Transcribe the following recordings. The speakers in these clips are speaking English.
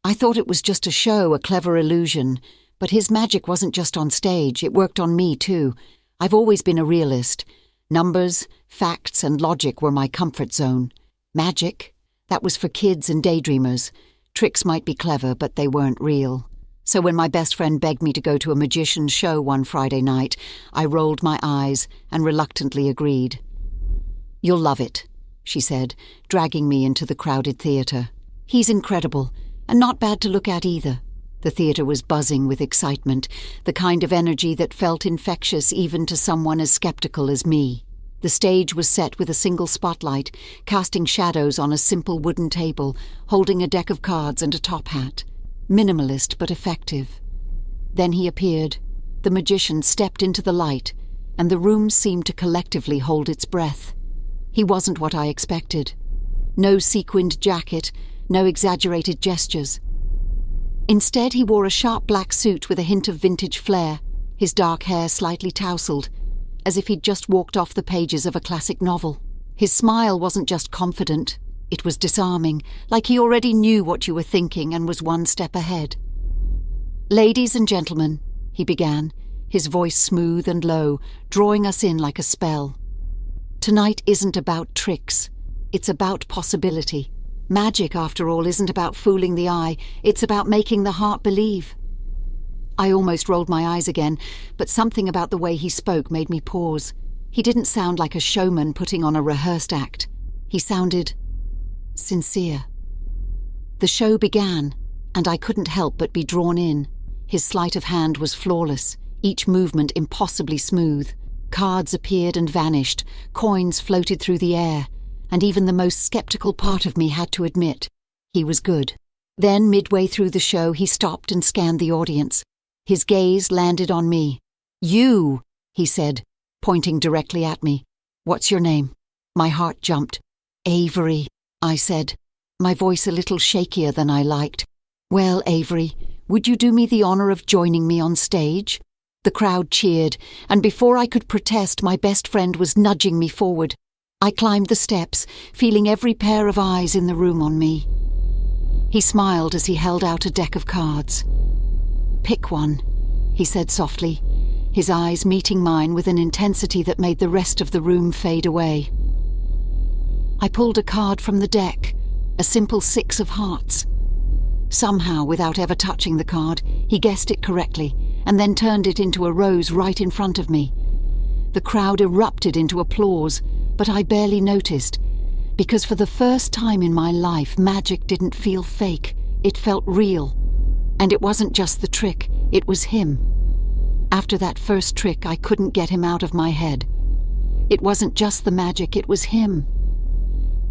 I thought it was just a show, a clever illusion. But his magic wasn't just on stage, it worked on me too. I've always been a realist. Numbers, facts, and logic were my comfort zone. Magic? That was for kids and daydreamers. Tricks might be clever, but they weren't real. So when my best friend begged me to go to a magician's show one Friday night, I rolled my eyes and reluctantly agreed. "You'll love it," she said, dragging me into the crowded theatre. "He's incredible, and not bad to look at either." The theatre was buzzing with excitement, the kind of energy that felt infectious even to someone as skeptical as me. The stage was set with a single spotlight, casting shadows on a simple wooden table, holding a deck of cards and a top hat. Minimalist but effective. Then he appeared. The magician stepped into the light, and the room seemed to collectively hold its breath. He wasn't what I expected. No sequined jacket, no exaggerated gestures. Instead, he wore a sharp black suit with a hint of vintage flair, his dark hair slightly tousled, as if he'd just walked off the pages of a classic novel. His smile wasn't just confident, it was disarming, like he already knew what you were thinking and was one step ahead. "Ladies and gentlemen," he began, his voice smooth and low, drawing us in like a spell. "Tonight isn't about tricks, it's about possibility. Magic, after all, isn't about fooling the eye, it's about making the heart believe." I almost rolled my eyes again, but something about the way he spoke made me pause. He didn't sound like a showman putting on a rehearsed act. He sounded sincere. The show began, and I couldn't help but be drawn in. His sleight of hand was flawless, each movement impossibly smooth. Cards appeared and vanished, coins floated through the air, and even the most skeptical part of me had to admit, he was good. Then, midway through the show, he stopped and scanned the audience. His gaze landed on me. "You," he said, pointing directly at me. "What's your name?" My heart jumped. "Avery," I said, my voice a little shakier than I liked. "Well, Avery, would you do me the honor of joining me on stage?" The crowd cheered, and before I could protest, my best friend was nudging me forward. I climbed the steps, feeling every pair of eyes in the room on me. He smiled as he held out a deck of cards. "Pick one," he said softly, his eyes meeting mine with an intensity that made the rest of the room fade away. I pulled a card from the deck, a simple 6 of hearts. Somehow, without ever touching the card, he guessed it correctly, and then turned it into a rose right in front of me. The crowd erupted into applause, but I barely noticed, because for the first time in my life, magic didn't feel fake, it felt real. And it wasn't just the trick, it was him. After that first trick, I couldn't get him out of my head. It wasn't just the magic, it was him.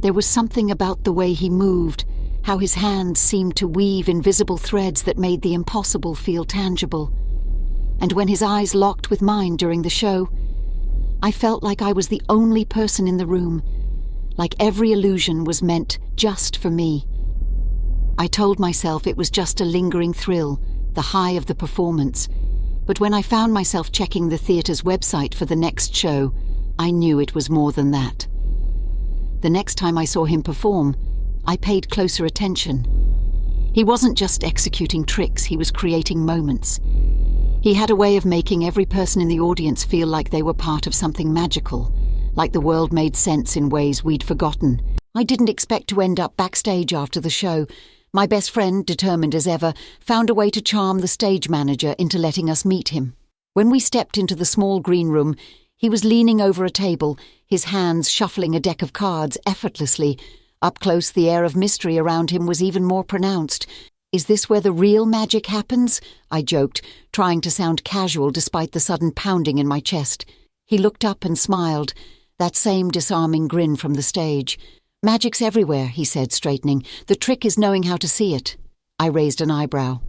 There was something about the way he moved, how his hands seemed to weave invisible threads that made the impossible feel tangible. And when his eyes locked with mine during the show, I felt like I was the only person in the room, like every illusion was meant just for me. I told myself it was just a lingering thrill, the high of the performance, but when I found myself checking the theatre's website for the next show, I knew it was more than that. The next time I saw him perform, I paid closer attention. He wasn't just executing tricks, he was creating moments. He had a way of making every person in the audience feel like they were part of something magical, like the world made sense in ways we'd forgotten. I didn't expect to end up backstage after the show. My best friend, determined as ever, found a way to charm the stage manager into letting us meet him. When we stepped into the small green room, he was leaning over a table, his hands shuffling a deck of cards effortlessly. Up close, the air of mystery around him was even more pronounced. "Is this where the real magic happens?" I joked, trying to sound casual despite the sudden pounding in my chest. He looked up and smiled, that same disarming grin from the stage. "Magic's everywhere," he said, straightening. "The trick is knowing how to see it." I raised an eyebrow.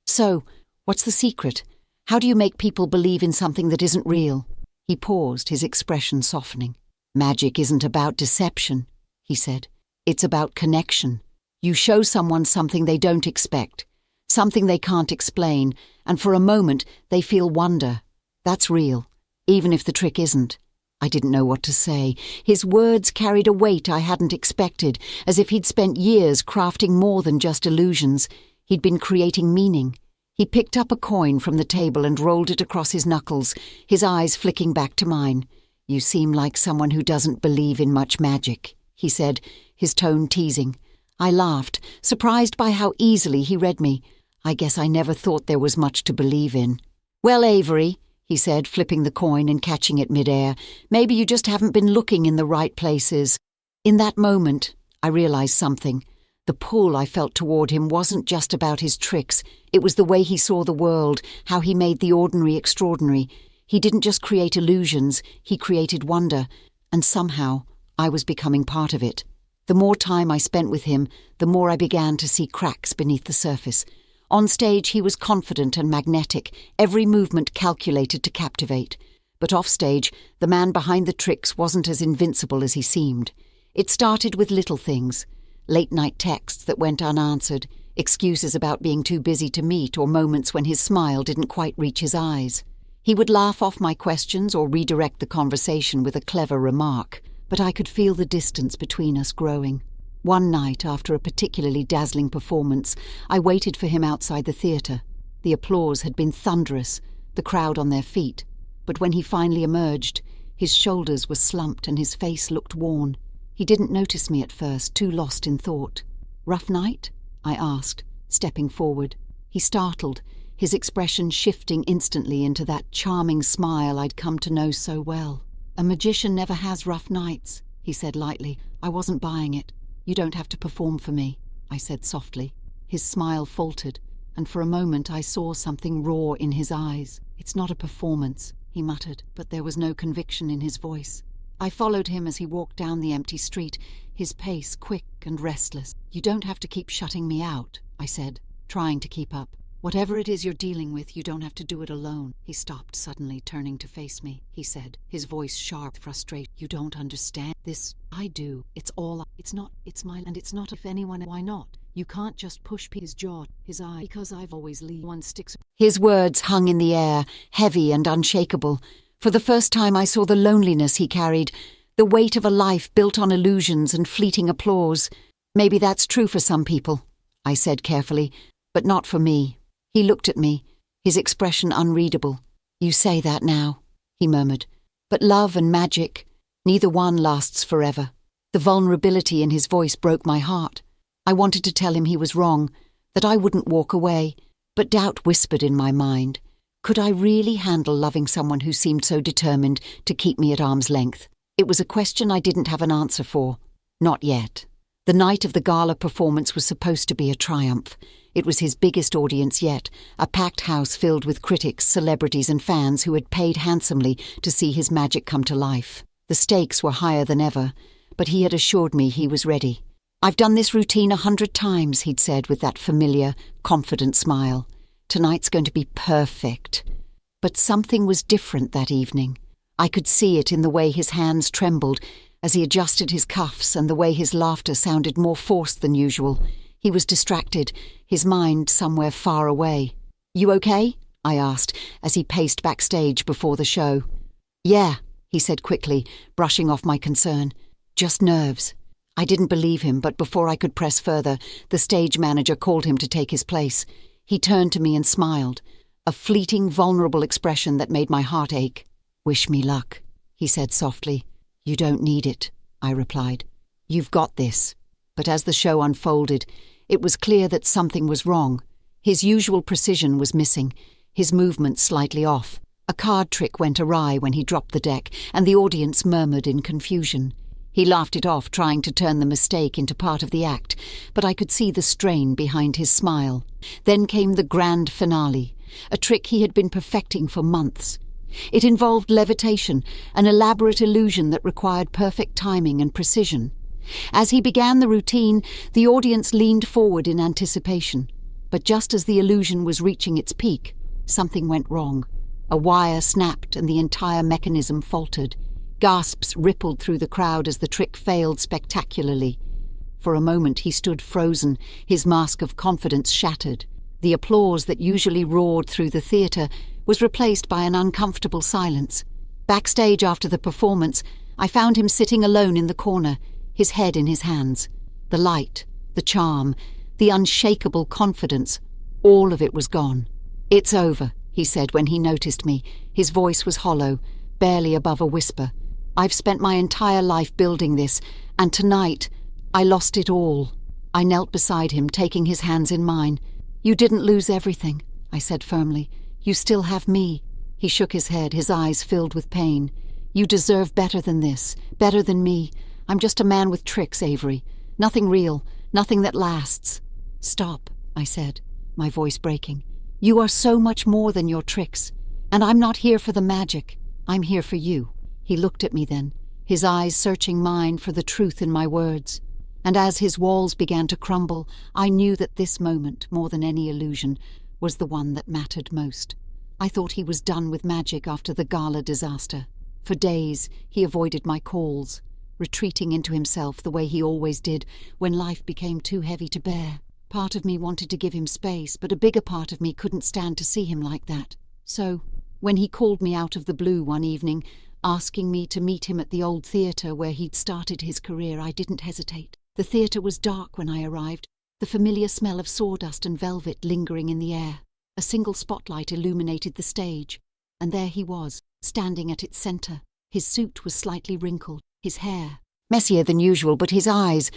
"So, what's the secret? How do you make people believe in something that isn't real?" He paused, his expression softening. "Magic isn't about deception," he said. "It's about connection. You show someone something they don't expect, something they can't explain, and for a moment they feel wonder. That's real, even if the trick isn't." I didn't know what to say. His words carried a weight I hadn't expected, as if he'd spent years crafting more than just illusions. He'd been creating meaning. He picked up a coin from the table and rolled it across his knuckles, his eyes flicking back to mine. "You seem like someone who doesn't believe in much magic," he said, his tone teasing. I laughed, surprised by how easily he read me. I guess I never thought there was much to believe in. "Well, Avery," he said, flipping the coin and catching it midair, "maybe you just haven't been looking in the right places." In that moment, I realized something. The pull I felt toward him wasn't just about his tricks. It was the way he saw the world, how he made the ordinary extraordinary. He didn't just create illusions, he created wonder, and somehow I was becoming part of it. The more time I spent with him, the more I began to see cracks beneath the surface. On stage, he was confident and magnetic, every movement calculated to captivate. But offstage, the man behind the tricks wasn't as invincible as he seemed. It started with little things. Late-night texts that went unanswered, excuses about being too busy to meet, or moments when his smile didn't quite reach his eyes. He would laugh off my questions or redirect the conversation with a clever remark, but I could feel the distance between us growing. One night, after a particularly dazzling performance, I waited for him outside the theatre. The applause had been thunderous, the crowd on their feet, but when he finally emerged, his shoulders were slumped and his face looked worn. He didn't notice me at first, too lost in thought. "Rough night?" I asked, stepping forward. He startled, his expression shifting instantly into that charming smile I'd come to know so well. "A magician never has rough nights," he said lightly. "I wasn't buying it. You don't have to perform for me," I said softly. His smile faltered, and for a moment I saw something raw in his eyes. "It's not a performance," he muttered, but there was no conviction in his voice. I followed him as he walked down the empty street, his pace quick and restless. "You don't have to keep shutting me out," I said, trying to keep up. "Whatever it is you're dealing with, you don't have to do it alone." He stopped suddenly, turning to face me, he said, his voice sharp, frustrated. "You don't understand this. I do. It's all. It's not. It's mine. And it's not if anyone. Why not? You can't just push his jaw, his eye, because I've always leave one sticks." His words hung in the air, heavy and unshakable. For the first time I saw the loneliness he carried, the weight of a life built on illusions and fleeting applause. "Maybe that's true for some people," I said carefully, "but not for me." He looked at me, his expression unreadable. "You say that now," he murmured. "But love and magic, neither one lasts forever." The vulnerability in his voice broke my heart. I wanted to tell him he was wrong, that I wouldn't walk away, but doubt whispered in my mind. Could I really handle loving someone who seemed so determined to keep me at arm's length? It was a question I didn't have an answer for. Not yet. The night of the gala performance was supposed to be a triumph. It was his biggest audience yet, a packed house filled with critics, celebrities and fans who had paid handsomely to see his magic come to life. The stakes were higher than ever, but he had assured me he was ready. "I've done this routine 100 times, he'd said with that familiar, confident smile. "Tonight's going to be perfect." But something was different that evening. I could see it in the way his hands trembled as he adjusted his cuffs and the way his laughter sounded more forced than usual. He was distracted, his mind somewhere far away. "You okay?" I asked as he paced backstage before the show. "Yeah," he said quickly, brushing off my concern. "Just nerves." I didn't believe him, but before I could press further, the stage manager called him to take his place. He turned to me and smiled, a fleeting, vulnerable expression that made my heart ache. "Wish me luck," he said softly. "You don't need it," I replied. "You've got this." But as the show unfolded, it was clear that something was wrong. His usual precision was missing, his movements slightly off. A card trick went awry when he dropped the deck, and the audience murmured in confusion. He laughed it off, trying to turn the mistake into part of the act, but I could see the strain behind his smile. Then came the grand finale, a trick he had been perfecting for months. It involved levitation, an elaborate illusion that required perfect timing and precision. As he began the routine, the audience leaned forward in anticipation. But just as the illusion was reaching its peak, something went wrong. A wire snapped and the entire mechanism faltered. Gasps rippled through the crowd as the trick failed spectacularly. For a moment he stood frozen, his mask of confidence shattered. The applause that usually roared through the theatre was replaced by an uncomfortable silence. Backstage after the performance, I found him sitting alone in the corner, his head in his hands. The light, the charm, the unshakable confidence. All of it was gone. "It's over," he said when he noticed me. His voice was hollow, barely above a whisper. "I've spent my entire life building this, and tonight, I lost it all." I knelt beside him, taking his hands in mine. "You didn't lose everything," I said firmly. "You still have me." He shook his head, his eyes filled with pain. "You deserve better than this, better than me. I'm just a man with tricks, Avery. Nothing real, nothing that lasts." "Stop," I said, my voice breaking. "You are so much more than your tricks. And I'm not here for the magic. I'm here for you." He looked at me then, his eyes searching mine for the truth in my words. And as his walls began to crumble, I knew that this moment, more than any illusion, was the one that mattered most. I thought he was done with magic after the gala disaster. For days, he avoided my calls, retreating into himself the way he always did when life became too heavy to bear. Part of me wanted to give him space, but a bigger part of me couldn't stand to see him like that. So, when he called me out of the blue one evening, asking me to meet him at the old theatre where he'd started his career, I didn't hesitate. The theatre was dark when I arrived, the familiar smell of sawdust and velvet lingering in the air. A single spotlight illuminated the stage, and there he was, standing at its centre. His suit was slightly wrinkled, his hair messier than usual, but his eyes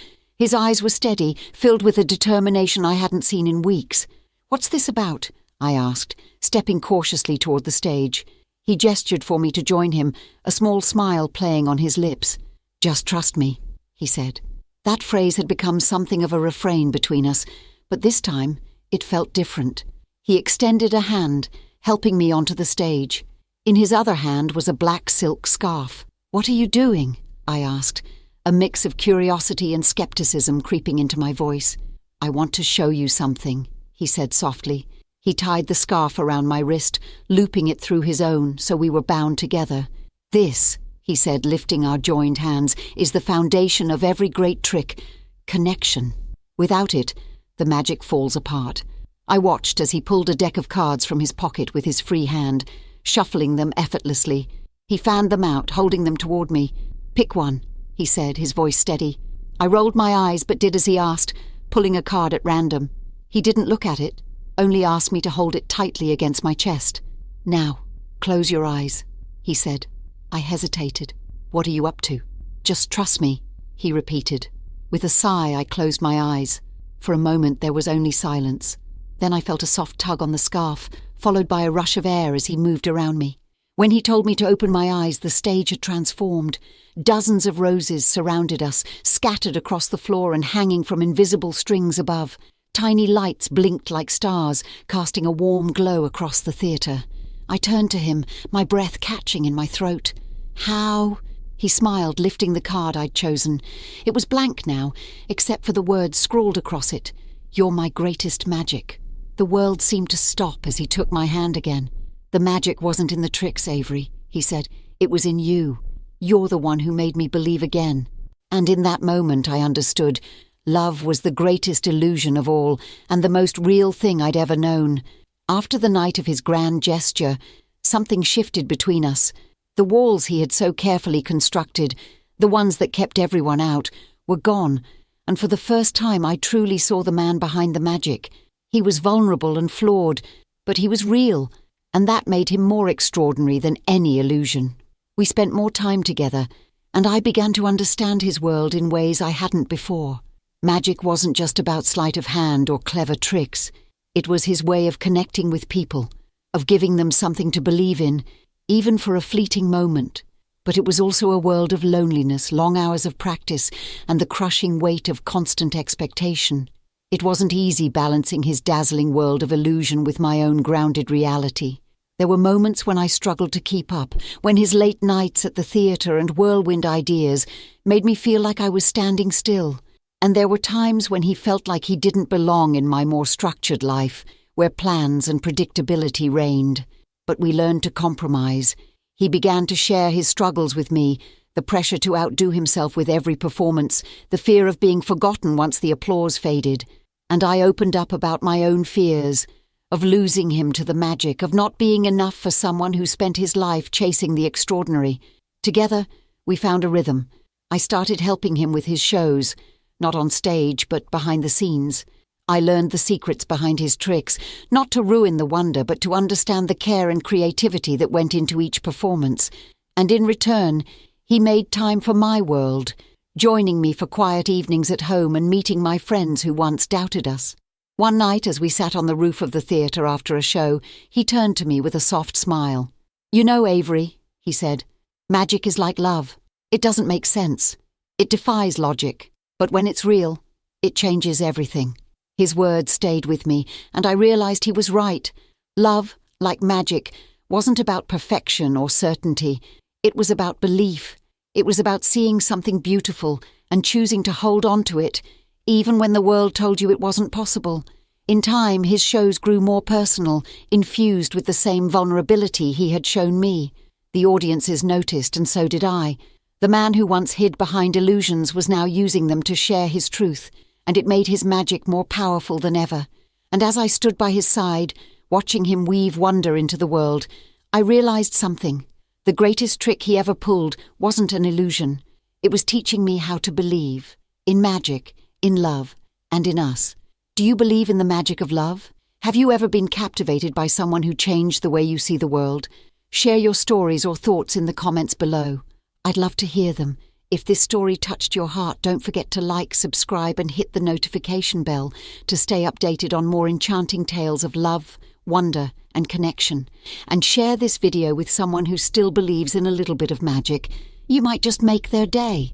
were steady, filled with a determination I hadn't seen in weeks. "What's this about?" I asked, stepping cautiously toward the stage. He gestured for me to join him, a small smile playing on his lips. "Just trust me," he said. That phrase had become something of a refrain between us, but this time it felt different. He extended a hand, helping me onto the stage. In his other hand was a black silk scarf. "What are you doing?" I asked, a mix of curiosity and skepticism creeping into my voice. "I want to show you something," he said softly. He tied the scarf around my wrist, looping it through his own so we were bound together. "This," he said, lifting our joined hands, "is the foundation of every great trick. Connection. Without it, the magic falls apart." I watched as he pulled a deck of cards from his pocket with his free hand, shuffling them effortlessly. He fanned them out, holding them toward me. "Pick one," he said, his voice steady. I rolled my eyes but did as he asked, pulling a card at random. He didn't look at it, only asked me to hold it tightly against my chest. "Now, close your eyes," he said. I hesitated. "What are you up to?" "Just trust me," he repeated. With a sigh, I closed my eyes. For a moment there was only silence. Then I felt a soft tug on the scarf, followed by a rush of air as he moved around me. When he told me to open my eyes, the stage had transformed. Dozens of roses surrounded us, scattered across the floor and hanging from invisible strings above. Tiny lights blinked like stars, casting a warm glow across the theatre. I turned to him, my breath catching in my throat. "How?" He smiled, lifting the card I'd chosen. It was blank now, except for the words scrawled across it. "You're my greatest magic." The world seemed to stop as he took my hand again. "The magic wasn't in the tricks, Avery," he said. "It was in you. You're the one who made me believe again." And in that moment I understood. Love was the greatest illusion of all, and the most real thing I'd ever known. After the night of his grand gesture, something shifted between us. The walls he had so carefully constructed, the ones that kept everyone out, were gone, and for the first time I truly saw the man behind the magic. He was vulnerable and flawed, but he was real, and that made him more extraordinary than any illusion. We spent more time together, and I began to understand his world in ways I hadn't before. Magic wasn't just about sleight of hand or clever tricks. It was his way of connecting with people, of giving them something to believe in, even for a fleeting moment. But it was also a world of loneliness, long hours of practice, and the crushing weight of constant expectation. It wasn't easy balancing his dazzling world of illusion with my own grounded reality. There were moments when I struggled to keep up, when his late nights at the theatre and whirlwind ideas made me feel like I was standing still. And there were times when he felt like he didn't belong in my more structured life, where plans and predictability reigned. But we learned to compromise. He began to share his struggles with me, the pressure to outdo himself with every performance, the fear of being forgotten once the applause faded. And I opened up about my own fears, of losing him to the magic, of not being enough for someone who spent his life chasing the extraordinary. Together, we found a rhythm. I started helping him with his shows, not on stage, but behind the scenes. I learned the secrets behind his tricks, not to ruin the wonder, but to understand the care and creativity that went into each performance. And in return, he made time for my world, joining me for quiet evenings at home and meeting my friends who once doubted us. One night, as we sat on the roof of the theatre after a show, he turned to me with a soft smile. "You know, Avery," he said, "magic is like love. It doesn't make sense. It defies logic. But when it's real, it changes everything." His words stayed with me, and I realized he was right. Love, like magic, wasn't about perfection or certainty. It was about belief. It was about seeing something beautiful and choosing to hold on to it, even when the world told you it wasn't possible. In time, his shows grew more personal, infused with the same vulnerability he had shown me. The audiences noticed, and so did I. The man who once hid behind illusions was now using them to share his truth, and it made his magic more powerful than ever. And as I stood by his side, watching him weave wonder into the world, I realized something. The greatest trick he ever pulled wasn't an illusion. It was teaching me how to believe. In magic, in love, and in us. Do you believe in the magic of love? Have you ever been captivated by someone who changed the way you see the world? Share your stories or thoughts in the comments below. I'd love to hear them. If this story touched your heart, don't forget to like, subscribe, and hit the notification bell to stay updated on more enchanting tales of love, wonder, and connection. And share this video with someone who still believes in a little bit of magic. You might just make their day.